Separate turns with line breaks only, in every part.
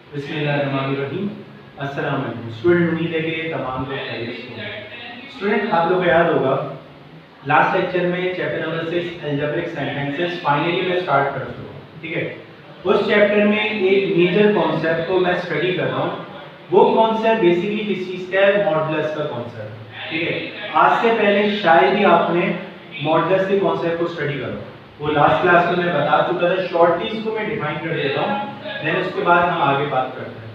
बिस्मिल्लाहिर्रहमानिर्रहीम। अस्सलाम वालेकुम स्टूडेंट, उम्मीद है कि तमाम लोग खैरियत से होंगे। स्टूडेंट, आप लोगों को याद होगा लास्ट लेक्चर में chapter number 6 algebraic sentences finally मैं स्टार्ट कर चुका हूँ। ठीक है, उस चैप्टर में एक मेजर कॉन्सेप्ट को मैं स्टडी कर रहा हूँ। वो कॉन्सेप्ट बेसिकली किस चीज़ का है? मॉडुलस का कॉन्सेप्ट। ठीक है, आज से पहले शायद ही आपने मॉडुलस के कॉन्सेप्ट को स्टडी करो। वो लास्ट क्लास में मैं बता चुका था। शॉर्टली इसको मैं डिफाइन कर देता हूँ, देन उसके बाद हम आगे बात करते हैं।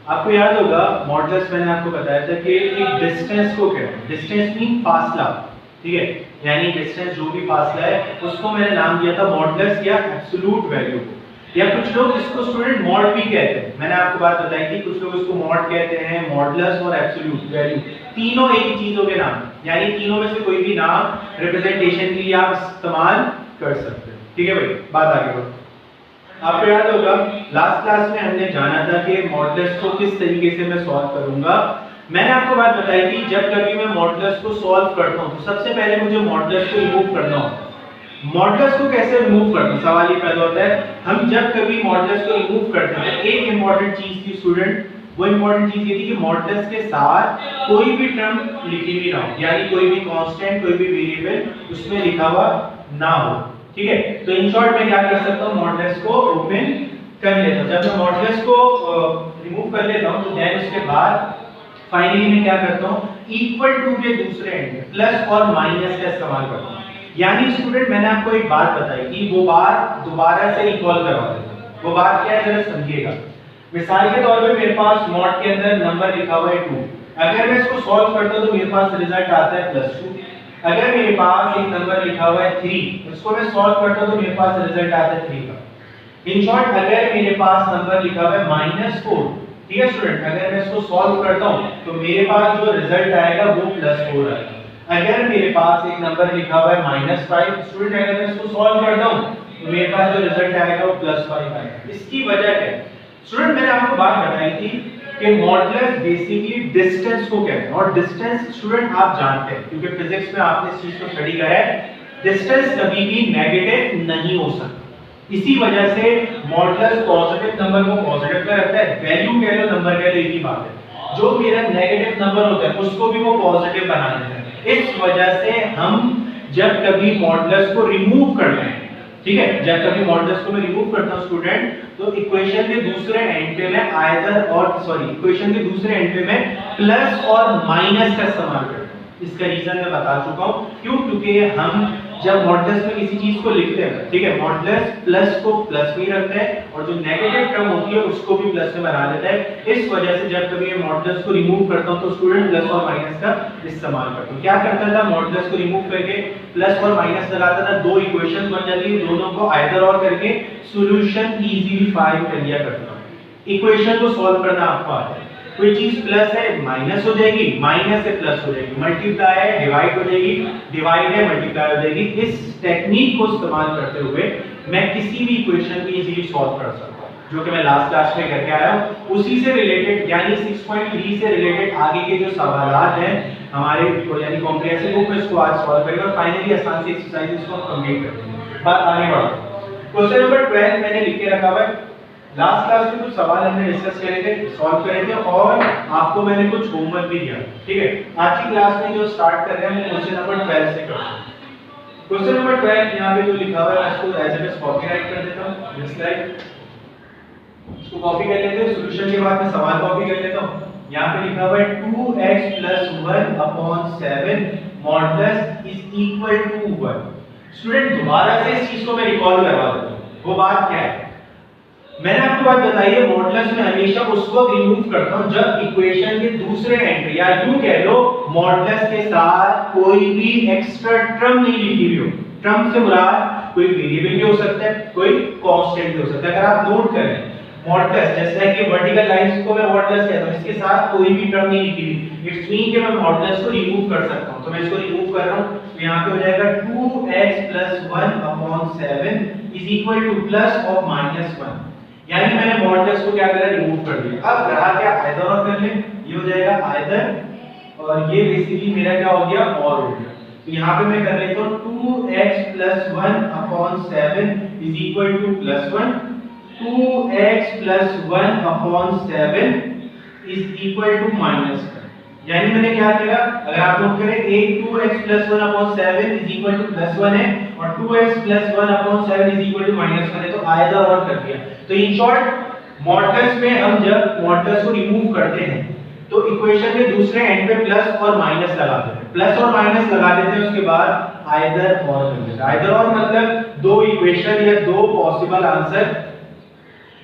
आपको याद होगा मॉडुलस मैंने आपको बताया था कि एक डिस्टेंस को कहते हैं। डिस्टेंस मीन फासला। ठीक है, यानी डिस्टेंस जो भी फासला है उसको मैंने नाम दिया था मॉडुलस या एब्सोल्यूट वैल्यू को, या कुछ लोग इसको स्टूडेंट मॉड भी कहते हैं। मैंने आपको बात बताई थी, कुछ लोग इसको मॉड कहते हैं, मॉडुलस और एब्सोल्यूट वैल्यू, तीनों एक ही चीजों के नाम, यानी तीनों में से कोई भी नाम रिप्रेजेंटेशन के लिए आप इस्तेमाल कर सकते हैं। ठीक है भाई, बात आगे बढ़ो। आपको याद होगा लास्ट क्लास में हमने जाना था कि मॉडुलस को किस तरीके से मैं सॉल्व करूंगा। मैंने आपको बात बताई थी, जब कभी मैं मॉडुलस को सॉल्व करता हूं तो सबसे पहले मुझे मॉडुलस को रिमूव करना होता है। मॉडुलस को कैसे रिमूव करते हैं, सवाल ये पैदा होता है। हम जब कभी मॉडुलस को रिमूव करते हैं, एक इंपॉर्टेंट चीज थी स्टूडेंट, वो इंपॉर्टेंट चीज ये थी कि मॉडुलस के साथ कोई भी टर्म लिखी हुई ना हो, यानी कोई भी कांस्टेंट, कोई भी वेरिएबल उसमें लिखा हुआ ना हो। ठीक है, तो इन शॉर्ट में क्या कर सकता हूं, मॉडुलस को ओपन कर लेता हूं। जब मैं मॉडुलस को रिमूव कर लेता हूं तो देन उसके बाद फाइनली मैं क्या करता हूं, इक्वल टू के दूसरे एंड में प्लस और माइनस का इस्तेमाल करता हूं। यानी स्टूडेंट मैंने आपको एक बात बताई कि वो बात दोबारा से रिकॉल करवा देता हूं। वो बात क्या है जरा समझिएगा। मिसाल के तौर पे मेरे पास मॉड के अंदर नंबर लिखा हुआ है 2। अगर मैं इसको सॉल्व करता हूं तो मेरे पास रिजल्ट आता है +2। अगर मेरे पास एक नंबर लिखा हुआ है 3, उसको मैं सॉल्व करता हूं तो मेरे पास रिजल्ट आता है 3 का। इन शॉर्ट, अगर मेरे पास नंबर लिखा हुआ है -4, ठीक है स्टूडेंट, अगर मैं इसको सॉल्व करता हूं तो मेरे पास जो रिजल्ट आएगा वो +4 आएगा। अगर मेरे पास एक नंबर लिखा हुआ है -5, स्टूडेंट अगर मैं इसको सॉल्व करता हूं तो मेरे पास जो रिजल्ट आएगा वो +5 आएगा। इसकी वजह क्या है स्टूडेंट? मैंने आपको बात बताई थी कि मॉडुलस बेसिकली डिस्टेंस को कहते हैं, और डिस्टेंस स्टूडेंट आप जानते हैं क्योंकि फिजिक्स में आपने इस चीज को स्टडी करा है, डिस्टेंस कभी भी नेगेटिव नहीं हो सकता। इसी वजह से मॉडुलस पॉजिटिव नंबर को पॉजिटिव का रखता है, वैल्यू कह लो नंबर कह लो एक ही बात है। जो मेरा नेगेटिव नंबर होता है उसको भी वो पॉजिटिव बना देता है। इस वजह से हम जब कभी मॉडुलस को रिमूव करते हैं, ठीक है, जब कभी मॉडुलस को मैं रिमूव करता हूं स्टूडेंट, तो इक्वेशन के दूसरे एंड पे मैं इक्वेशन के दूसरे एंड पे मैं प्लस और माइनस का इस्तेमाल करता हूं। इसका रीजन मैं बता चुका हूं, क्यों? क्योंकि हम जब मॉडुलस में किसी चीज को लिखते हैं, ठीक है, मॉडुलस प्लस को प्लस में रखता है और जो नेगेटिव टर्म होती है उसको भी प्लस में बना देता है। इस वजह से जब कभी मैं मॉडुलस को रिमूव करता हूं तो स्टूडेंट प्लस और माइनस का इस्तेमाल करता हूं। क्या करता था, मॉडुलस को रिमूव करके प्लस और माइनस लगाता था, दो इक्वेशन बन जाती है, दोनों को आइदर और करके सॉल्यूशन इजीली फाइंड कर लिया करता हूं। इक्वेशन को सॉल्व करना आपको आता है, कोई चीज प्लस है माइनस हो जाएगी, माइनस से प्लस हो जाएगी, मल्टीप्लाई है डिवाइड हो जाएगी, डिवाइड है मल्टीप्लाई हो जाएगी। इस टेक्निक को इस्तेमाल करते हुए मैं किसी भी इक्वेशन को इजीली सॉल्व कर सकता हूं, जो कि मैं लास्ट क्लास में करके आया हूं। उसी से रिलेटेड यानी 6.3 से रिलेटेड आगे के जो सवालात हैं हमारे यानी कॉम्प्रिहेंसिव बुक में, इसको आज सॉल्व करेंगे और फाइनली आसान सी एक्सरसाइज को कंप्लीट कर देंगे। बात आगे बढ़ो। क्वेश्चन नंबर 12 मैंने लिख के रखा हुआ है। लास्ट क्लास में कुछ सवाल हमने डिस्कस करे थे, सॉल्व करे थे और आपको मैंने कुछ होमवर्क भी दिया। ठीक है, आज की क्लास में जो स्टार्ट कर रहे हैं हम क्वेश्चन नंबर 12 से करते हैं। क्वेश्चन नंबर 12 यहां पे जो लिखा हुआ है इसको as it is copy write कर देता हूं, जस्ट लाइक इसको कॉपी कर लेते हैं। सॉल्यूशन के बाद मैं सवाल कॉपी कर लेता हूं। यहां पे लिखा हुआ है 2x + 1/7 modulus is equal to 1। Student दोबारा से इस चीज को मैं रिकॉल करवा देता हूं। वो बात क्या है, मैंने आपको बात बताई है, मॉडुलस में हमेशा उस वक्त रिमूव करता हूं जब इक्वेशन के दूसरे एंड पे, या यूं कह लो मॉडुलस के साथ कोई भी एक्स्ट्रा टर्म नहीं लिखी हुई हो। टर्म से मुराद कोई वेरिएबल भी हो सकता है, कोई कांस्टेंट भी हो सकता है। अगर आप नोट करें मॉडुलस, जैसे कि वर्टिकल लाइंस को मैं मॉडुलस कहता हूं, इसके साथ कोई भी टर्म नहीं लिखी हुई, इट्स मीन कि मैं मॉडुलस को रिमूव कर सकता हूं। तो मैं इसको रिमूव कर रहा हूं, तो यहां पे हो जाएगा 2x + 1/7 is equal two plus और माइनस 1, यानी मैंने मॉडुलस को क्या करा, रिमूव कर दिया। अब रहा क्या, आइदर और कर ले, ये हो जाएगा आइदर और ये बेसिकली मेरा क्या हो गया, और हो गया। तो यहां पे मैं कर लेता हूं 2x + 1/7 is equal to +1। 2x plus 1 upon 7 is equal to -1। यानी मैंने क्या किया, अगर आप नोट करें, एक 2x plus 1 upon 7 is equal to +1 है और 2x plus 1 upon 7 is equal to -1 है, तो आयदा और कर दिया। तो इन शॉर्ट मॉडुलस में हम जब मॉडुलस को रिमूव करते हैं तो इक्वेशन के दूसरे एंड पे प्लस और माइनस लगा देते हैं, प्लस और माइनस लगा देते हैं, उसके बाद आइदर और कर देते हैं। आइदर और मतलब दो इक्वेशन या दो पॉसिबल आंसर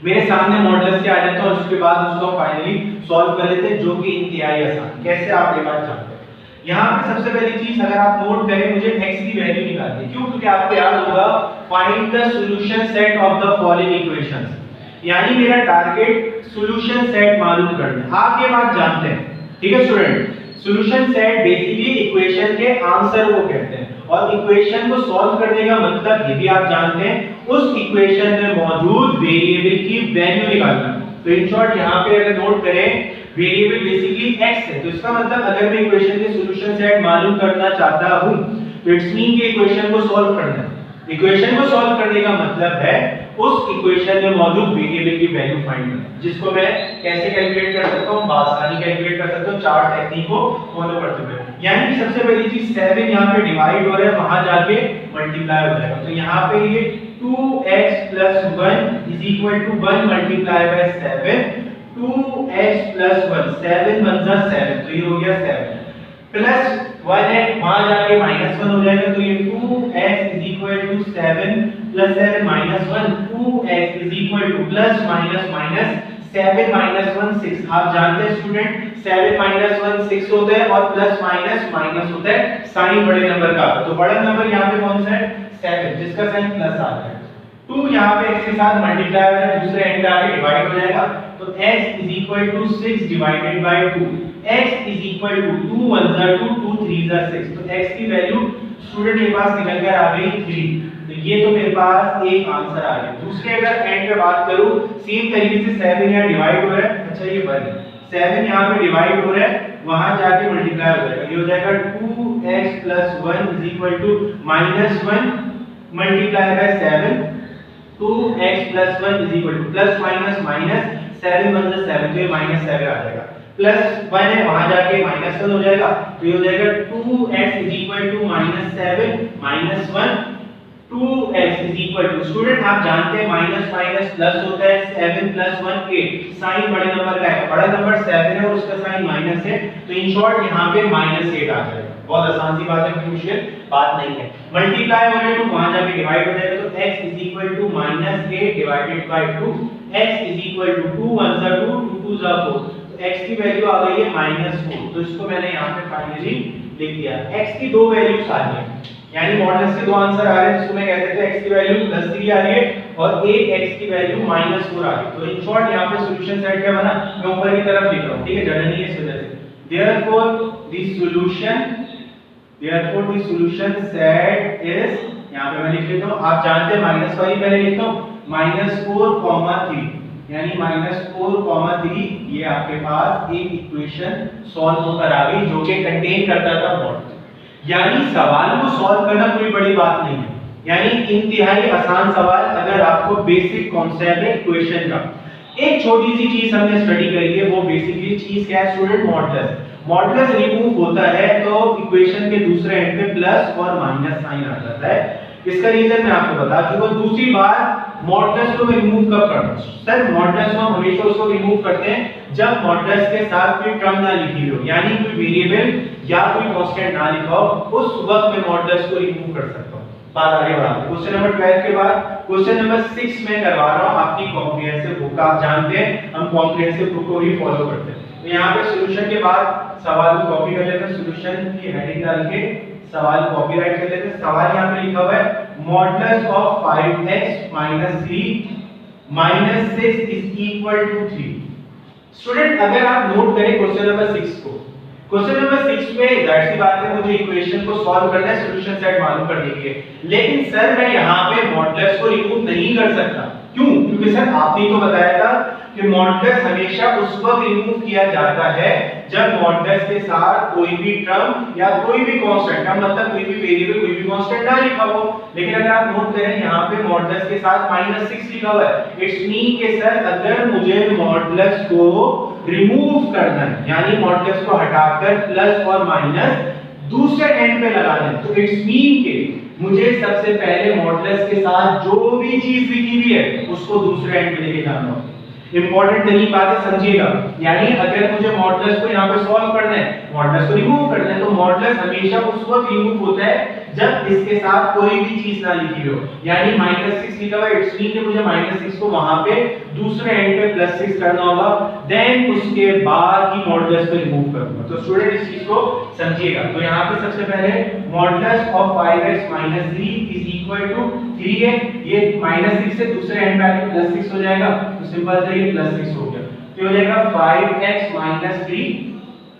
मेरे सामने मॉडुलस के आ जाते हैं और उसके बाद उसको फाइनली सॉल्व कर लेते हैं, जो कि इंतहाई आसान। कैसे आप ये बात जानते हैं? यहाँ पे सबसे पहली चीज अगर आप नोट करें, मुझे x की वैल्यू निकालनी है। क्यों? क्योंकि आपको याद होगा find the solution set of the following equations, यानी मेरा टारगेट सॉल्यूशन सेट मालूम करना है। आप ये बात जानते हैं, ठीक है student? Solution set basically equation के आंसर को कहते हैं और इक्वेशन को सॉल्व करने का मतलब ये भी आप जानते हैं उस इक्वेशन में मौजूद वेरिएबल की वैल्यू निकालना। तो इन शॉर्ट यहाँ पे अगर नोट करें, वेरिएबल बेसिकली x है, तो इसका मतलब अगर मैं इक्वेशन के सॉल्यूशन सेट मालूम करना चाहता हूं तो इट्स मीन कि इक्वेशन को सॉल्व करना है। इक्वेशन को सॉल्व करने का मतलब है उस इक्वेशन में मौजूद वेरिएबल की वैल्यू फाइंड करना, जिसको मैं कैसे कैलकुलेट कर सकता हूं? आसानी कैलकुलेट कर सकता हूं चार टेक्निक को फॉलो करते हुए। यानी कि सबसे पहली चीज 7 यहां पे डिवाइड हो रहा है, वहां जाके मल्टीप्लाई हो जाएगा। तो यहां पे ये 2x + 1 = 1 मल्टीप्लाई बाय 7, 2x + 1 7 1 जा 7, तो ये हो गया 7 प्लस 1 है, वहां जाके -1 हो जाएगा, तो ये 2x = 7 + 7 -1, 2x = plus minus minus 7 - 1 6। आप जानते हैं स्टूडेंट 7 - 1 6 होता है और प्लस माइनस माइनस होता है साइन बड़े नंबर का। तो बड़ा नंबर यहाँ पे कौन सा है? 7, जिसका साइन प्लस आ रहा है। 2 यहाँ पे x के साथ मल्टीप्लाई हो रहा है, दूसरे एंड आगे डिवाइड हो जाएगा, तो x = 6 डिवाइडेड बाय 2, x = 2 1 जा 2 2 3 जा 6। तो x की वैल्यू स्टूडेंट के पास निकल कर आ गई 3। तो ये तो मेरे पास एक आंसर आ गया। दूसरे अगर एंड पे बात करूं, सेम तरीके से 7 यहाँ डिवाइड हो रहा है, अच्छा ये 1 7 यहाँ पे डिवाइड हो रहा है, वहां जाके मल्टीप्लाई हो जाएगा, ये हो जाएगा 2x + 1 = -1 multiply by 7, 2x + 1 = plus minus minus 7 1 जा 7, तो ये -7 आ जाएगा, प्लस 1 है, वहां जाके -1 हो जाएगा, तो ये हो जाएगा 2x = -7 -1 2x स्टूडेंट आप जानते हैं माइनस माइनस प्लस होता है, 7 + 1 8, साइन बड़े नंबर का है, बड़ा नंबर 7 है और उसका साइन माइनस है, तो इन शॉर्ट यहाँ पे -8 आ जाएगा। बहुत आसान सी बात है, कोई मुश्किल बात नहीं है। मल्टीप्लाई हो रहा है तो वहां जाके डिवाइड हो जाएगा, तो x = -8 डिवाइडेड बाय 2, x = 2 1 जा 2 2 2 जा 4, तो x की वैल्यू आ गई है -4। तो इसको मैंने यहाँ पे फाइनली लिख दिया। x की दो वैल्यूज आ रही है, यानी मॉडुलस के दो आंसर आ रहे हैं, जिसको मैं कह सकते हैं x की वैल्यू +3 आ रही है और एक x की वैल्यू -4 आ रही है। तो इन शॉर्ट यहाँ पे सॉल्यूशन सेट क्या बना, मैं ऊपर की तरफ लिख रहा हूँ, ठीक है, जगह नहीं है इस वजह से। therefore the solution set is, यहाँ पे मैं लिख लेता हूँ, आप जानते हैं माइनस वाली पहले लिखता हूँ, -4, 3, यानी -4, 3, ये आपके पास एक इक्वेशन सॉल्व होकर आ गई जो कि कंटेन करता था मॉडुलस। यानी सवाल को सॉल्व करना कोई बड़ी बात नहीं है, यानी इंतहाई आसान सवाल अगर आपको बेसिक कॉन्सेप्ट है इक्वेशन का। एक छोटी सी चीज हमने स्टडी करी है, वो बेसिकली चीज क्या है स्टूडेंट? मॉडुलस। मॉडुलस रिमूव होता है तो इक्वेशन के दूसरे एंड पे प्लस और माइनस साइन आ जाता है। इसका रीजन मैं आपको बता चुका हूं। दूसरी बात, मॉडुलस को मैं रिमूव कब करता हूं? सर मॉडुलस को हम हमेशा उसको रिमूव करते हैं जब मॉडुलस के साथ कोई टर्म ना लिखी हो, यानी कोई वेरिएबल या कोई कांस्टेंट ना लिखा हो, उस वक्त मैं मॉडुलस को रिमूव कर सकता हूं। बात आगे बढ़ाते हैं। क्वेश्चन नंबर 12 के बाद क्वेश्चन नंबर 6 में करवा रहा हूं आपकी कॉम्प्रिहेंसिव बुक। आप जानते हैं हम कॉम्प्रिहेंसिव बुक को ही फॉलो करते हैं। तो यहाँ पे सॉल्यूशन के बाद सवाल को कॉपी कर लेते हैं, सॉल्यूशन की हेडिंग डाल के सवाल कॉपीराइट कर लेते हैं। सवाल यहाँ पे लिखा हुआ है मॉडुलस ऑफ 5x - 3 - 6 = 3। स्टूडेंट अगर आप नोट करें क्वेश्चन नंबर 6 को, क्वेश्चन नंबर 6 में जाहिर सी बात है मुझे इक्वेशन को सॉल्व करना है, सॉल्यूशन सेट मालूम करने के लिए, लेकिन सर मैं यहाँ पे मॉडुलस को रिमूव नहीं कर सकता। क्यों? क्योंकि सर आपने तो बताया था कि मॉडुलस हमेशा उस वक्त रिमूव किया जाता है जब मॉडुलस के साथ कोई भी टर्म या कोई भी कांस्टेंट, टर्म मतलब कोई भी वेरिएबल, कोई भी कांस्टेंट ना लिखा हो। लेकिन अगर आप नोट करें यहाँ पे मॉडुलस के साथ -6 लिखा हुआ है, इट्स मीन के सर अगर मुझे मॉडुलस को रिमूव करना है, यानी मॉडुलस को हटाकर प्लस और माइनस दूसरे एंड पे लगाना है, तो इट्स मीन के मुझे सबसे पहले मॉडुलस के साथ जो भी चीज लिखी हुई है उसको दूसरे एंड पे लेके जाना होगा। इंपॉर्टेंट तरीके बातें समझिएगा, यानी अगर मुझे मॉडुलस को यहाँ पे सॉल्व करना है, मॉडुलस को रिमूव करना है, तो मॉडुलस हमेशा उस वक्त रिमूव होता है जब इसके साथ कोई भी चीज ना लिखी हो, यानी -6 लिखा हुआ है, इट्स मीन कि मुझे -6 को वहां पे दूसरे एंड पे +6 करना होगा, देन उसके बाद ही मॉडुलस को रिमूव करूंगा। तो स्टूडेंट इस चीज को समझिएगा। तो यहाँ पे सबसे पहले modulus of 5x - 3 is equal to 3 है, ये -6 से दूसरे एंड पे आके +6 हो जाएगा, तो सिंपल से ये +6 हो गया। तो हो जाएगा 5x - 3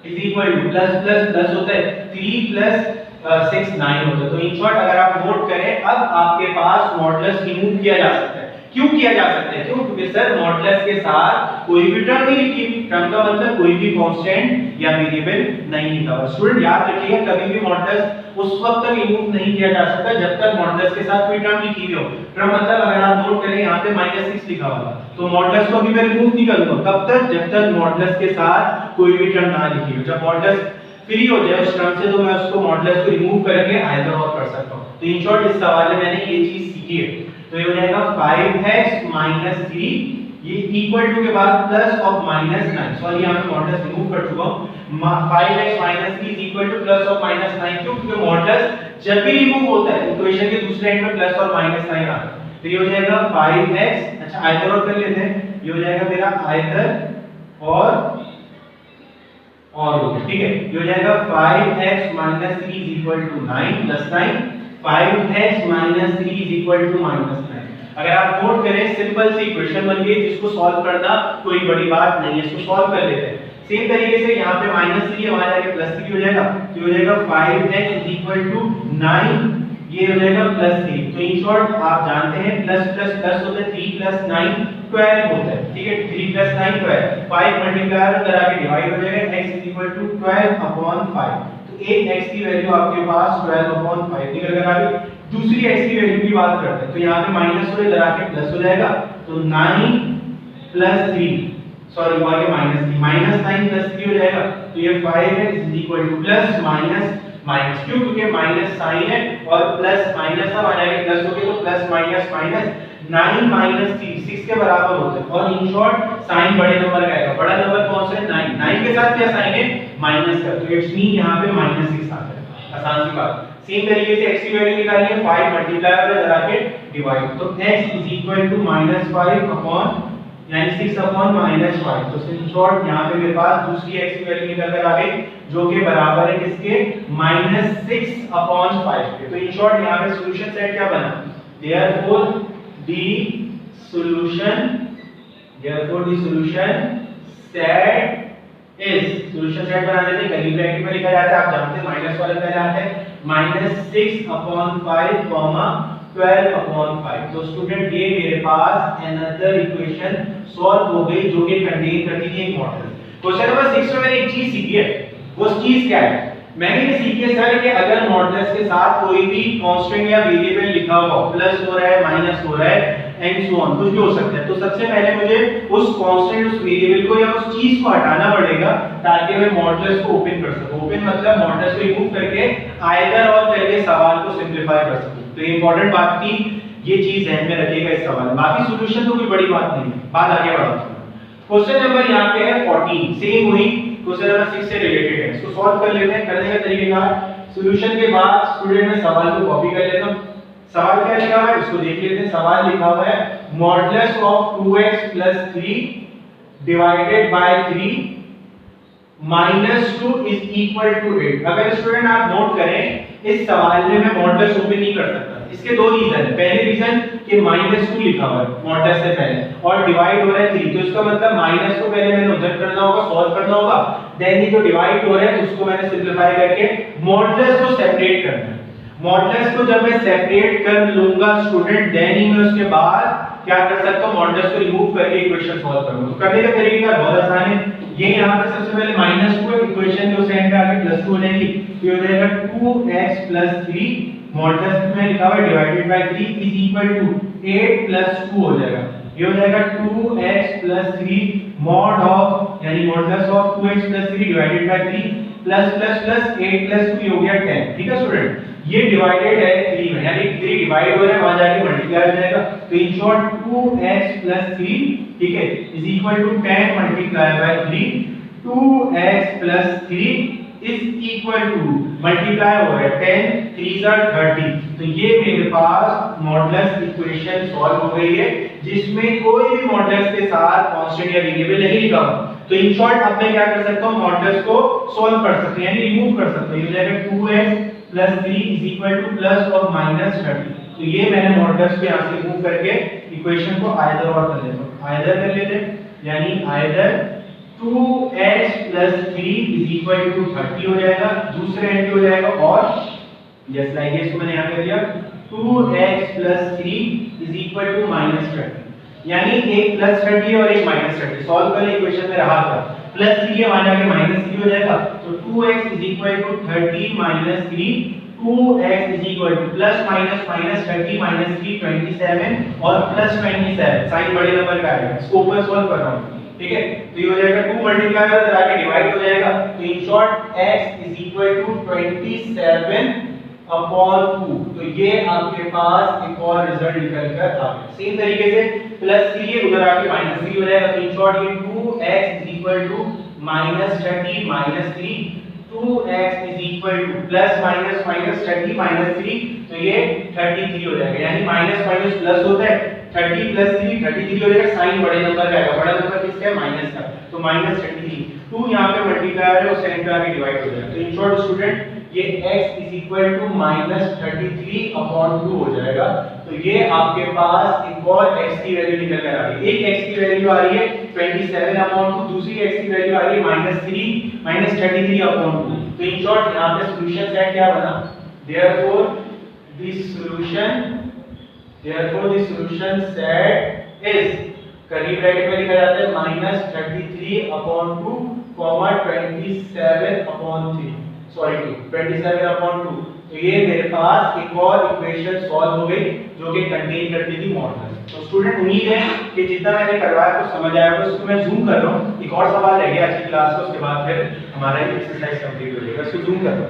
is equal two plus plus plus होता है 3 + 6 9 होता है। तो इन शॉर्ट अगर आप नोट करें, अब आपके पास मॉडुलस रिमूव किया जा सकता है। क्यों किया जा सकता है? क्यों? क्योंकि सर मॉडुलस के साथ कोई भी टर्म नहीं लिखी, टर्म का मतलब कोई भी कांस्टेंट या वेरिएबल नहीं लिखा हुआ। स्टूडेंट याद रखिएगा, कभी भी मॉडुलस उस वक्त तक रिमूव नहीं किया जा सकता जब तक मॉडुलस के साथ कोई टर्म लिखी हुई हो। टर्म मतलब अगर आप नोट करें यहाँ पे -6 लिखा हुआ, तो मॉडुलस को अभी मैं रिमूव नहीं करूंगा तब तक जब तक मॉडुलस के साथ कोई भी टर्म ना लिखी हो। जब मॉडुलस फ्री हो जाए उस टर्म से, तो मैं उसको मॉडुलस को रिमूव करके आइदर और कर सकता हूं। तो इन शॉर्ट इस सवाल में मैंने ये चीज सीखी है। तो ये हो जाएगा 5x - 3, ये इक्वल टू के बाद प्लस ऑफ -9, सॉरी यहां पे मॉडुलस रिमूव कर चुका हूं। 5x - 3 is equal two plus of -9, क्यों? क्योंकि मॉडुलस जब भी रिमूव होता है इक्वेशन के दूसरे एंड में प्लस और -9 आता है। तो ये हो जाएगा 5x, अच्छा आइदर और कर लेते हैं, ये हो जाएगा मेरा आइदर और ठीक है, ये हो जाएगा 5x - 3 is equal to 9 + 9, 5x - 3 is equal to -9। अगर आप नोट करें, सिंपल सी इक्वेशन बन गई जिसको सॉल्व करना कोई बड़ी बात नहीं है, इसको सॉल्व कर लेते हैं। सेम तरीके से यहाँ पे -3 है, वहां जाके +3 हो जाएगा, तो हो जाएगा 5x इज इक्वल टू 9, ये हो जाएगा +3। तो इन शॉर्ट आप जानते हैं प्लस प्लस प्लस होता है, 3 + 9 12 होता है, ठीक है, 3 + 9 12, 5 मल्टीप्लाई करा के डिवाइड हो जाएगा, x इज इक्वल टू 12/5। तो एक x की वैल्यू आपके पास 12/5 निकल कर आ गई। दूसरी x की वैल्यू की बात करते हैं, तो यहाँ पे माइनस हो लगा के प्लस हो जाएगा, तो 9 + 3, सॉरी वहां के -3, -9 + 3 हो जाएगा, तो ये 5x is equal two plus minus minus, क्यों? क्योंकि माइनस साइन है और प्लस माइनस अब आ जाएगा प्लस हो गया, तो प्लस माइनस माइनस 9 - 3 6 के बराबर होता है। और इन शॉर्ट साइन बड़े नंबर का आएगा, बड़ा नंबर कौन सा है? 9, 9 के साथ क्या साइन है? माइनस का, तो इट्स मीन यहाँ पे -6 आता है। आसान सी बात। सेम तरीके से x की वैल्यू निकालनी है, 5 मल्टीप्लाई और लगा के डिवाइड, तो x is equal to -5 upon यानी 6 अपॉन -5। तो इन शॉर्ट यहाँ पे मेरे पास दूसरी x की वैल्यू निकल कर आ गई, जो कि बराबर है किसके? -6 अपॉन 5 के। तो इन शॉर्ट यहाँ पे सॉल्यूशन सेट क्या बना? therefore the solution set is, solution set बनाने के लिए कर्ली ब्रैकेट में लिखा जाता है, आप जानते हैं माइनस वाला पहले आता है, -6 अपॉन 5 12/5। तो स्टूडेंट ये मेरे पास अनदर इक्वेशन सॉल्व हो गई जो कि कंटेन करती थी एक मॉडुलस। क्वेश्चन नंबर 6 में मैंने एक चीज सीखी है, वो चीज क्या है? मैंने ये सीखी है सर कि अगर मॉडुलस के साथ कोई भी कांस्टेंट या वेरिएबल लिखा हो, प्लस हो रहा है, माइनस हो रहा है एंड सो ऑन, कुछ भी हो सकता है, तो सबसे पहले मुझे उस कांस्टेंट, उस वेरिएबल को या उस चीज को हटाना पड़ेगा ताकि मैं मॉडुलस को ओपन कर सकूं। ओपन मतलब मॉडुलस को रिमूव करके आइदर और करके सवाल को सिंपलीफाई कर सकूं। तो ये इंपॉर्टेंट बात थी, ये चीज ध्यान में रखिएगा इस सवाल में। बाकी सॉल्यूशन तो कोई बड़ी बात नहीं है, बात आगे बढ़ाते हैं। क्वेश्चन नंबर यहाँ पे है 14, सेम वही क्वेश्चन नंबर 6 से रिलेटेड है, इसको सॉल्व कर लेते हैं। करने का तरीका सॉल्यूशन के बाद स्टूडेंट मैं सवाल को कॉपी कर लेता हूं। सवाल क्या लिखा हुआ है इसको देख लेते हैं। सवाल लिखा हुआ है modulus of 2x + 3 divided by 3 -2 is equal to 8। अगर स्टूडेंट आप नोट करें, इस सवाल में मैं मॉडुलस ओपन नहीं कर सकता, इसके दो रीजन है। पहले रीजन कि -2 लिखा हुआ है मॉडुलस से पहले और डिवाइड हो रहा है 3, तो इसका मतलब माइनस को पहले मैंने उधर करना होगा, सॉल्व करना होगा, देन ये जो डिवाइड हो रहा है उसको मैंने सिंपलीफाई करके मॉडुलस को सेपरेट करना है। मॉडुलस को जब मैं सेपरेट कर लूंगा स्टूडेंट, देन ही मैं उसके बाद क्या कर सकता हूं, मॉडुलस को रिमूव करके इक्वेशन सॉल्व करूंगा। तो करने का तरीका बहुत आसान है। ये यहां पे सबसे पहले -2 इक्वेशन के उस एंड पे आके +2 हो जाएगी, तो हो जाएगा 2x + 3 मॉडुलस में लिखा हुआ है divided by 3 is equal to 8 + 2 हो जाएगा। ये हो जाएगा 2x + 3 मॉड ऑफ यानी modulus of 2x + 3 divided by 3 plus plus plus 8 + 2 हो गया 10। ठीक है स्टूडेंट, ये डिवाइडेड है 3 में, यानी 3 डिवाइड हो रहा है, वहां जाके मल्टीप्लाई हो जाएगा। तो इन शॉर्ट 2x + 3, ठीक है, is equal to 10 multiply by 3, 2x + 3 is equal to multiply हो रहा है 10 3 30। तो ये मेरे पास मॉडुलस इक्वेशन सॉल्व हो गई है, जिसमें कोई भी मॉडुलस के साथ कांस्टेंट या वेरिएबल नहीं लिखा हुआ। तो इन शॉर्ट अब मैं क्या कर सकता हूं, मॉडुलस को सॉल्व कर सकते हैं यानी रिमूव कर सकते हैं। ये हो जाएगा 2x + 3 is equal two plus और -30। तो ये मैंने मॉडुलस को यहां से रिमूव करके इक्वेशन को आइदर और कर लेता हूं, आइदर कर लेते हैं, यानी either 2x + 3 is equal to 30 हो जाएगा, दूसरे एंड पे हो जाएगा और जस्ट लाइक दिस मैंने यहां कर दिया 2x + 3 इज इक्वल टू -30, यानी एक +30 और एक -30 सॉल्व कर ले, इक्वेशन में रहा था +3 के मान आके -3 हो जाएगा। तो 2x = 30 - 3, 2x = plus minus minus 30 - 3 27 और +27 साइन बड़े नंबर का आएगा। इसको ऊपर सॉल्व कर रहा हूं, ठीक है। तो ये हो जाएगा 2 मल्टीप्लाई कर आगे डिवाइड हो जाएगा। तो इन शॉर्ट x = 27/2। तो ये आपके पास एक और रिजल्ट निकल कर आ गया। सेम तरीके से +3 है, उधर आके -3 हो जाएगा। तो इन शॉर्ट ये 2x = -30 - 3, 2x = plus minus minus 30 - 3, तो ये 33 हो जाएगा, यानी माइनस माइनस प्लस होता है 30 + 3 33 हो जाएगा। साइन बड़े नंबर का आएगा, बड़ा नंबर किसका है, माइनस का, तो -33 2 यहां पे मल्टीप्लाई है और साइन पे आके डिवाइड हो जाएगा। तो इन शॉर्ट स्टूडेंट ये x = -33/2 हो जाएगा। तो ये आपके पास एक और x की वैल्यू निकल कर आ रही है। एक x की वैल्यू आ रही है 27/2, दूसरी x की वैल्यू आ रही है -3 - 33/2। तो इन शॉर्ट यहां पे सॉल्यूशन सेट क्या बना, therefore the solution set is curly bracket में लिखा जाता है -33/2, 27/3 सॉरी 27/2। तो ये मेरे पास एक और इक्वेशन सॉल्व हो गई जो कि कंटेन करती थी मॉडुलस। तो स्टूडेंट उम्मीद है कि जितना मैंने करवाया कुछ समझ आया होगा। इसको मैं जूम कर रहा हूं, एक और सवाल रह गया आज की क्लास का, उसके बाद फिर हमारा ये एक्सरसाइज कंप्लीट हो जाएगा। इसको जूम कर रहा हूं।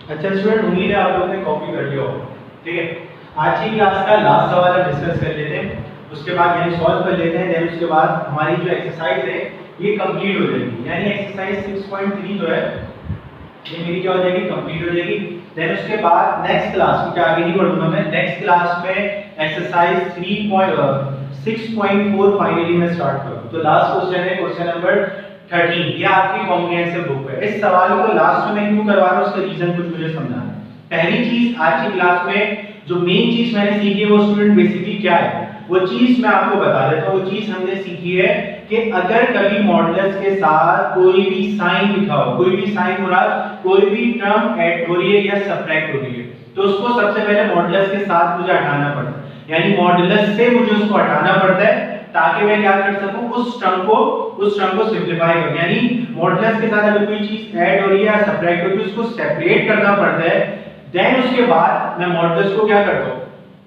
अच्छा स्टूडेंट, उम्मीद है आप लोगों ने कॉपी कर लिया होगा, ठीक है। आज की क्लास का लास्ट सवाल हम डिस्कस कर लेते हैं, उसके बाद यानी सॉल्व कर लेते हैं, देन उसके बाद हमारी जो एक्सरसाइज है ये कंप्लीट हो जाएगी। यानी एक्सरसाइज 6.3 जो है ये मेरी क्या हो जाएगी, कंप्लीट हो जाएगी। देन उसके बाद नेक्स्ट क्लास, क्योंकि आगे नहीं बढ़ूंगा मैं, नेक्स्ट क्लास में एक्सरसाइज 6.4 फाइनली मैं स्टार्ट करूँ। तो लास्ट क्वेश्चन है क्वेश्चन नंबर 13, ये आपकी कॉम्प्रिहेंसिव बुक है। इस सवाल को लास्ट में क्यों करवा रहा हूं, उसका रीजन कुछ मुझे समझाना है। पहली चीज आज की क्लास में जो मेन चीज मैंने सीखी है वो स्टूडेंट बेसिकली क्या है, वो चीज मैं आपको बता देता हूं। वो चीज हमने सीखी है कि अगर कभी मॉडुलस के साथ कोई भी साइन लिखा हो, कोई भी साइन हो रहा, कोई भी टर्म ऐड हो रही है या सब्ट्रैक्ट हो रही है, तो उसको सबसे पहले मॉडुलस के साथ मुझे हटाना पड़ता है, यानी मॉडुलस से मुझे उसको हटाना पड़ता है ताकि मैं क्या कर सकूं, उस टर्म को सिंपलीफाई करूं। यानी मॉडुलस के साथ अगर कोई चीज ऐड हो रही है या सब्ट्रैक्ट हो रही है, उसको सेपरेट करना पड़ता है। देन उसके बाद मैं मॉडुलस को क्या करता हूं,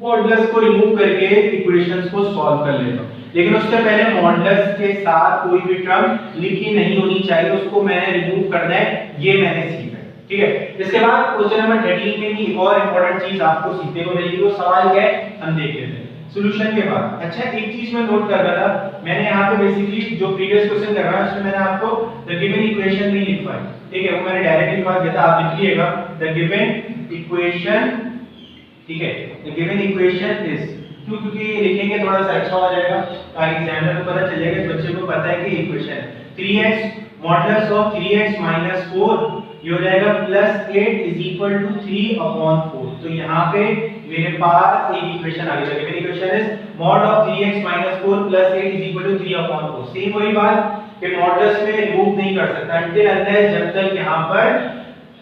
मॉडुलस को रिमूव करके इक्वेशंस को सॉल्व कर लेता हूं, लेकिन उससे पहले मॉडुलस के साथ कोई भी टर्म लिखी नहीं होनी चाहिए, उसको मैंने रिमूव करना है, ये मैंने सीखा है। ठीक है, इसके बाद क्वेश्चन नंबर 13 में भी एक और इंपॉर्टेंट चीज आपको सीखने को मिलेगी। वो सवाल क्या है हम देख लेते हैं सॉल्यूशन के बाद। अच्छा, एक चीज मैं नोट कर रहा था, मैंने यहाँ पे बेसिकली जो प्रीवियस क्वेश्चन कर रहा है उसमें मैंने आपको द गिवन इक्वेशन नहीं लिखवाई, ठीक है, वो मैंने डायरेक्टली लिखवा दिया था, आप लिखिएगा द गिवन इक्वेशन। ठीक है, द गिवन इक्वेशन इज, क्यों, क्योंकि ये लिखेंगे थोड़ा सा अच्छा हो जाएगा, ताकि एग्जामिनर को पता चल जाएगा, बच्चे को पता है कि equation 3x modulus of 3x minus 4 ये हो जाएगा +8 इज इक्वल टू 3/4। तो यहाँ पे मेरे पास एक इक्वेशन आ गई, given equation is mod of 3x minus 4 +8 is equal to 3/4। Same वही बात कि मॉडुलस में रिमूव नहीं कर सकता अंटिल अनलेस जब तक यहाँ पर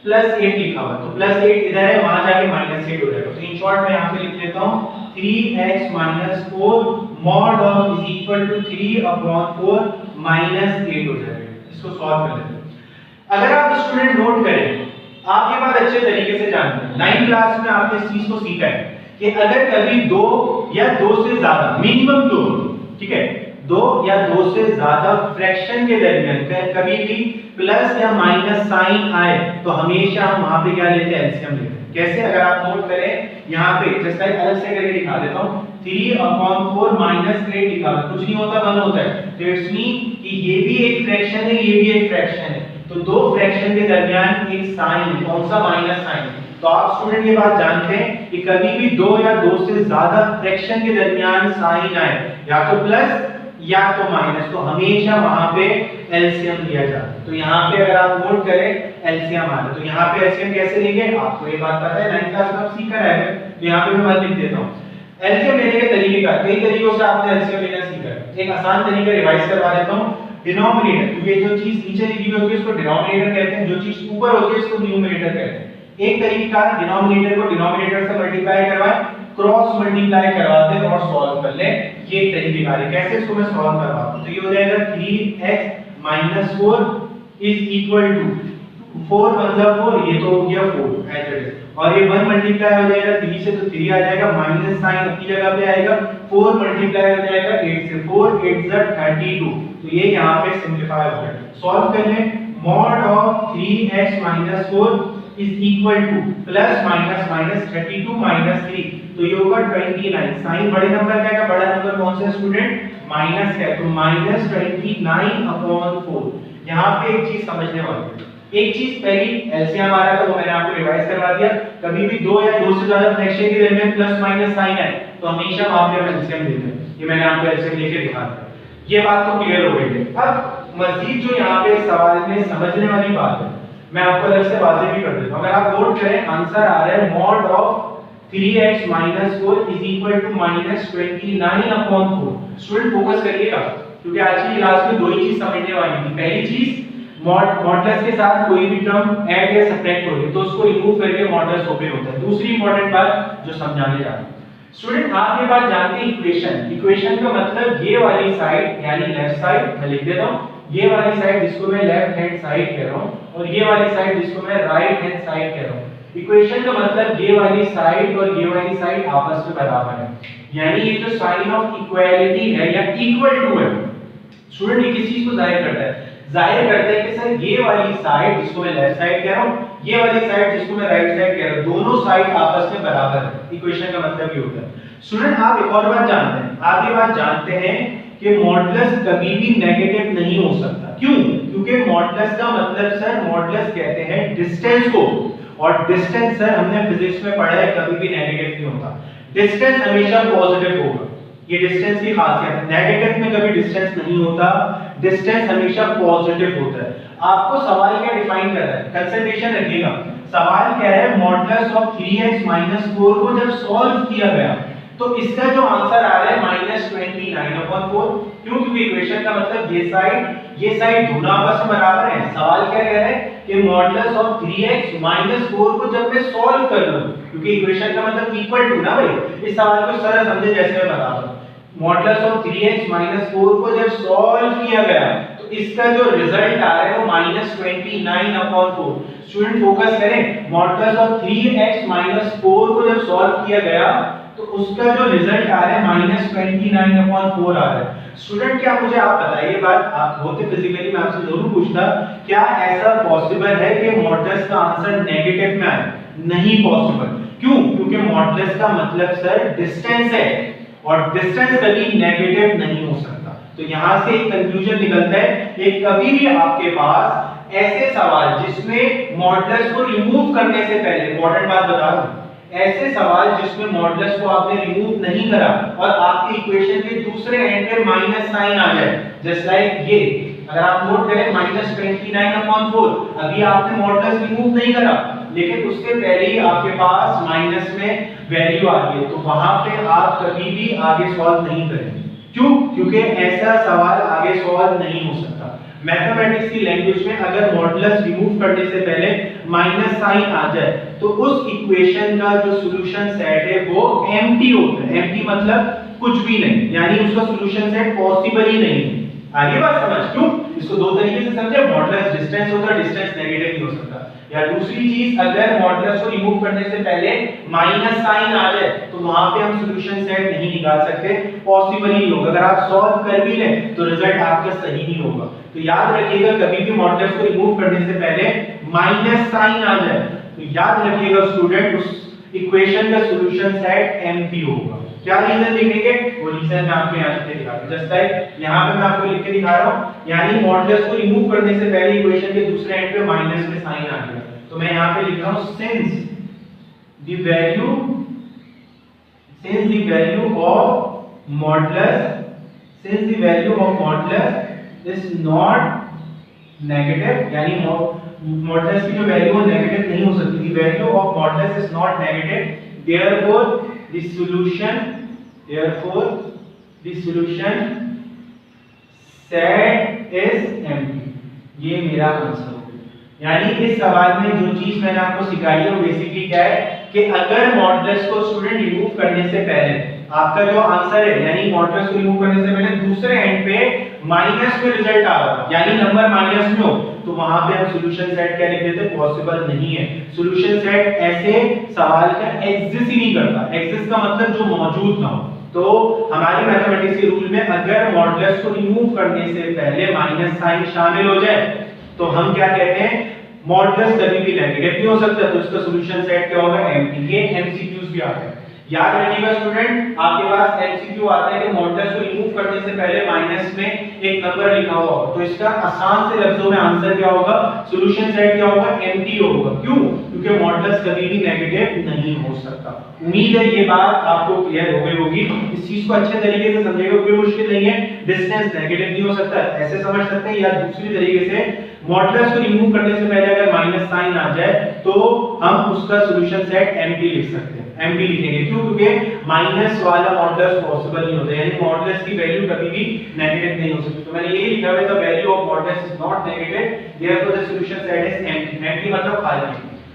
+8 लिखा हुआ, तो +8 इधर है, वहां जाके -8 हो जाएगा। तो इन शॉर्ट मैं यहाँ पे लिख लेता हूँ 3x minus 4 mod of is equal to 3/4 -8 हो जाएगा। इसको सॉल्व कर लेते हैं। अगर आप स्टूडेंट नोट करें, आप ये बात अच्छे तरीके से जानते हैं, 9th क्लास में आपने इस चीज को सीखा है कि अगर कभी 2 या 2 से ज्यादा, मिनिमम 2, ठीक है, 2 या 2 से ज्यादा फ्रैक्शन के दरमियान कभी भी प्लस या माइनस साइन आए तो हमेशा हम वहां पे क्या लेते हैं, एलसीएम लेते हैं। कैसे, अगर आप नोट करें यहाँ पे जस्ट लाइक अलग से करके दिखा देता हूँ, 3/4 -8 लिखा है, कुछ नहीं होता 1 होता है, तो इट्स मीन कि ये भी एक फ्रैक्शन है, ये भी एक फ्रैक्शन है, तो दो फ्रैक्शन के दरमियान एक साइन, कौन सा, माइनस साइन। तो आप स्टूडेंट ये बात जानते हैं कि कभी भी 2 या 2 से ज्यादा फ्रैक्शन के दरमियान साइन आए, या तो प्लस या तो माइनस, तो हमेशा वहां पे एलसीएम लिया जाता है। तो यहाँ पे अगर आप नोट करें एलसीएम आ रहा है, तो यहाँ पे एलसीएम कैसे लेंगे, आपको ये बात पता है, 9th क्लास में आप सीख कर आए हैं, तो यहाँ पे मैं लिख देता हूँ एलसीएम लेने के तरीके का। कई तरीकों से आपने एलसीएम लेना सीखा है, एक आसान तरीका रिवाइज करवा देता हूँ। डिनोमिनेटर, क्योंकि जो चीज नीचे लिखी हुई होती है उसको डिनोमिनेटर कहते हैं, जो चीज ऊपर होती है उसको न्यूमरेटर कहते हैं। एक तरीका डिनोमिनेटर को डिनोमिनेटर से मल्टीप्लाई करवाएं, क्रॉस मल्टीप्लाई करवा दें और सॉल्व कर लें, ये एक तरीका है। कैसे इसको मैं सॉल्व करवाता हूं, तो ये हो जाएगा 3x - 4 इज इक्वल टू 4 × 4, ये तो हो गया 4 एज इट इज, और ये 1 मल्टीप्लाई हो जाएगा 3 से, तो 3 आ जाएगा, माइनस साइन अपनी जगह पे आएगा, 4 मल्टीप्लाई हो जाएगा 8 से, 4 8 32, तो ये यहाँ पे सिंपलीफाई हो गया। सॉल्व कर लें, mod of 3x - 4 is equal two plus minus minus 32 - 3, तो ये होगा 29। साइन बड़े नंबर का है, बड़ा नंबर कौन सा स्टूडेंट, माइनस है, तो -29/4। यहाँ पे एक चीज समझने वाली है, एक चीज पहली एलसीएम आ रहा था वो मैंने आपको रिवाइज करवा दिया, कभी भी 2 या 2 से ज्यादा फ्रैक्शन के दरमियान प्लस माइनस साइन है तो हमेशा वहां पे हम एलसीएम लेते हैं, ये मैंने आपको एलसीएम लेके दिखा दिया। ये बात तो क्लियर हो गई है। अब मजीद जो यहाँ पे सवाल में समझने वाली बात है, मैं आपको अलग से वाज़ेह भी कर देता हूं। अगर आप नोट करें, आंसर आ रहा है mod of 3x - 4 is equal to -29/4। Student focus करिएगा, क्योंकि आज की क्लास में दो ही चीज समझने वाली थी। पहली चीज, मॉडुलस के साथ कोई भी टर्म ऐड या सब्ट्रैक्ट हो रही है तो उसको रिमूव करके मॉडुलस ओपन होता है। दूसरी इंपॉर्टेंट बात जो समझाने जा रहा हूं, स्टूडेंट आप ये बात जानते हैं, इक्वेशन, इक्वेशन का मतलब ये वाली साइड यानी लेफ्ट साइड, मैं लिख देता हूं, ये वाली साइड जिसको मैं लेफ्ट हैंड साइड कह रहा हूं और ये वाली साइड जिसको मैं राइट हैंड साइड कह रहा हूं। इक्वेशन का मतलब ये वाली साइड और ये वाली साइड आपस में बराबर है, यानी ये जो साइन ऑफ इक्वालिटी है या इक्वल टू है, स्टूडेंट ये किस चीज को जाहिर करता है, जाहिर करता है कि सर ये वाली साइड जिसको मैं लेफ्ट साइड कह रहा हूं, ये वाली साइड जिसको मैं राइट साइड कह रहा हूं, दोनों साइड आपस में बराबर है। इक्वेशन का मतलब ये होता है। स्टूडेंट आप एक और बात जानते हैं, आप ये बात जानते हैं कि मॉडुलस कभी भी नेगेटिव नहीं हो सकता। क्यों? क्योंकि मॉडुलस का मतलब सर, मॉडुलस कहते हैं डिस्टेंस को, और डिस्टेंस सर हमने फिजिक्स में पढ़ा है कभी भी नेगेटिव नहीं होता, डिस्टेंस हमेशा पॉजिटिव होगा। ये डिस्टेंस की खासियत है, नेगेटिव में कभी डिस्टेंस नहीं होता, डिस्टेंस हमेशा पॉजिटिव होता है। आपको सवाल क्या डिफाइन कर रहा है, कंसंट्रेशन रखिएगा, सवाल क्या है, मॉडुलस ऑफ 3x - 4 को जब सॉल्व किया गया तो इसका जो आंसर आ रहा है -29/4। क्यों? क्योंकि इक्वेशन का मतलब ये साइड दोनों आपस में बराबर है। सवाल क्या कह रहा है कि मॉडुलस ऑफ 3x - 4 को जब मैं सॉल्व कर लूं, क्योंकि इक्वेशन का मतलब इक्वल टू ना भाई, इस सवाल को सरल समझे जैसे मैं बता रहा हूं, मॉडुलस ऑफ 3x - 4 को जब सॉल्व किया गया तो इसका जो रिजल्ट आ रहा है वो -29/4। स्टूडेंट फोकस करें, मॉडुलस ऑफ 3x - 4 को जब सॉल्व किया गया तो उसका जो रिजल्ट आ रहा है -29/4 आ रहा है। स्टूडेंट क्या मुझे आप बताइए बात, आप होते फिजिकली मैं आपसे जरूर पूछता, क्या ऐसा पॉसिबल है कि मॉडुलस का आंसर नेगेटिव में आए? नहीं पॉसिबल। क्यों? क्योंकि मॉडुलस का मतलब सर डिस्टेंस है और डिस्टेंस कभी नेगेटिव नहीं हो सकता। तो यहां से एक कंक्लूजन निकलता है कि कभी भी आपके पास ऐसे सवाल जिसमें मॉडुलस को रिमूव करने से पहले, इंपॉर्टेंट बात बता रहा हूं, ऐसे सवाल जिसमें मॉडुलस को आपने रिमूव नहीं करा और आपके इक्वेशन के दूसरे एंड पे माइनस साइन आ जाए, जस्ट लाइक ये, अगर आप नोट करें -29/4, अभी आपने मॉडुलस रिमूव नहीं करा लेकिन उससे पहले ही आपके पास माइनस में वैल्यू आ गई है, तो वहां पे आप कभी भी आगे सॉल्व नहीं करेंगे। क्यों? क्योंकि ऐसा सवाल आगे सॉल्व नहीं हो सकता। मैथमेटिक्स की लैंग्वेज में अगर मॉडुलस रिमूव करने से पहले माइनस साइन आ जाए तो उस इक्वेशन का जो सॉल्यूशन सेट है वो एम्प्टी होता है। एम्प्टी मतलब कुछ भी नहीं, यानी उसका सॉल्यूशन सेट पॉसिबल ही नहीं है। आगे बात समझ? क्यों? इसको दो तरीके से समझे, मॉडुलस डिस्टेंस होता है, डिस्टेंस नेगेटिव नहीं हो सकता। या दूसरी चीज, अगर मॉडुलस को रिमूव करने से पहले माइनस साइन आ जाए तो वहां पे हम सॉल्यूशन सेट नहीं निकाल सकते, पॉसिबल ही नहीं होगा। अगर आप सॉल्व कर भी लें तो रिजल्ट आपका सही नहीं होगा। तो याद रखिएगा कभी भी मॉडुलस को रिमूव करने से पहले माइनस साइन आ जाए तो याद रखिएगा स्टूडेंट उस इक्वेशन का सॉल्यूशन सेट एम्प्टी होगा। क्या रीजन लिखेंगे? वो रीजन मैं आपको यहां लिख के दिखा रहा हूं, जस्ट लाइक यहां पे मैं आपको लिख के दिखा रहा हूं, यानी मॉडुलस को रिमूव करने से पहले इक्वेशन के दूसरे एंड पे माइनस में साइन आ गया, तो मैं यहां पे लिख रहा हूं since the value of modulus is not negative, यानी मॉडुलस की जो वैल्यू है नेगेटिव नहीं हो सकती, the value of modulus is not negative, therefore the solution set is empty। ये मेरा आंसर हो गया। यानी इस सवाल में जो चीज मैंने आपको सिखाई है वो बेसिकली क्या है कि अगर मॉडुलस को स्टूडेंट रिमूव करने से पहले आपका जो आंसर है, यानी मॉडुलस को रिमूव करने से पहले दूसरे एंड पे माइनस में रिजल्ट आ रहा, यानी नंबर माइनस में हो, तो वहां पे हम सॉल्यूशन सेट क्या लिख देते? पॉसिबल नहीं है। सॉल्यूशन सेट ऐसे सवाल का एग्जिस्ट ही नहीं करता। एग्जिस्ट का मतलब जो मौजूद ना हो। तो हमारी मैथमेटिक्स के रूल में अगर मॉडुलस को रिमूव करने से पहले माइनस साइन शामिल हो जाए तो हम क्या कहते हैं? मॉडुलस कभी भी नेगेटिव नहीं हो सकता, तो इसका सॉल्यूशन सेट क्या होगा? एम्प्टी। ये एमसीक्यूज भी आते हैं, याद रखिएगा स्टूडेंट, आपके पास एमसीक्यू आता है कि मॉडुलस को रिमूव करने से पहले माइनस में एक नंबर लिखा हुआ होगा, तो इसका आसान से लफ्जों में आंसर क्या होगा? सॉल्यूशन सेट क्या होगा? एम्प्टी होगा। क्यों? क्योंकि मॉडुलस कभी भी नेगेटिव नहीं हो सकता। उम्मीद है ये बात आपको क्लियर हो गई होगी। इस चीज को अच्छे तरीके से समझिएगा, कोई मुश्किल नहीं है। डिस्टेंस नेगेटिव नहीं हो सकता, ऐसे समझ सकते हैं, या दूसरी तरीके से मॉडुलस को रिमूव करने से पहले अगर माइनस साइन आ जाए तो हम उसका सॉल्यूशन सेट एम्प्टी लिख सकते हैं। एम्प्टी लिखेंगे क्यों? क्योंकि माइनस वाला मॉडुलस पॉसिबल नहीं होता, यानी मॉडुलस की वैल्यू कभी भी नेगेटिव नहीं हो सकती। तो मैंने ये लिखा है the value of modulus is not negative, therefore the solution set is empty. Empty मतलब खाली।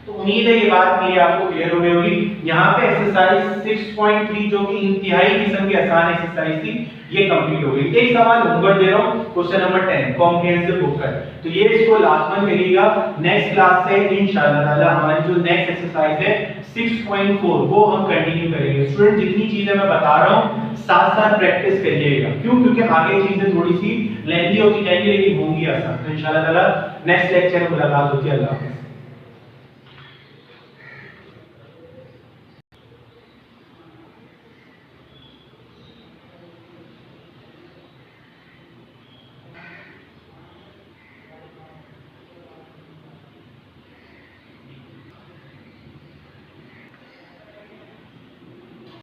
तो उम्मीद है ये बात मेरी आपको क्लियर हो गई होगी। यहाँ पे एक्सरसाइज 6.3 जो कि इंतहाई किस्म की आसान एक्सरसाइज थी, ये कंप्लीट हो गई। एक सवाल होमवर्क दे रहा हूँ, क्वेश्चन नंबर 10 कॉम्प्रिहेंसिव बुक का, तो ये इसको लास्ट में करिएगा। नेक्स्ट क्लास से इंशाल्लाह ताला हमारी जो नेक्स्ट एक्सरसाइज है 6.4 वो हम कंटिन्यू करेंगे। स्टूडेंट जितनी चीजें मैं बता रहा हूँ साथ साथ प्रैक्टिस करिएगा। क्यों? क्योंकि आगे चीजें थोड़ी सी लेंथी होती जाएंगी लेकिन होंगी आसान। तो इंशाल्लाह ताला नेक्स्ट लेक्चर में मुलाकात होती है। अल्लाह हाफ़िज़।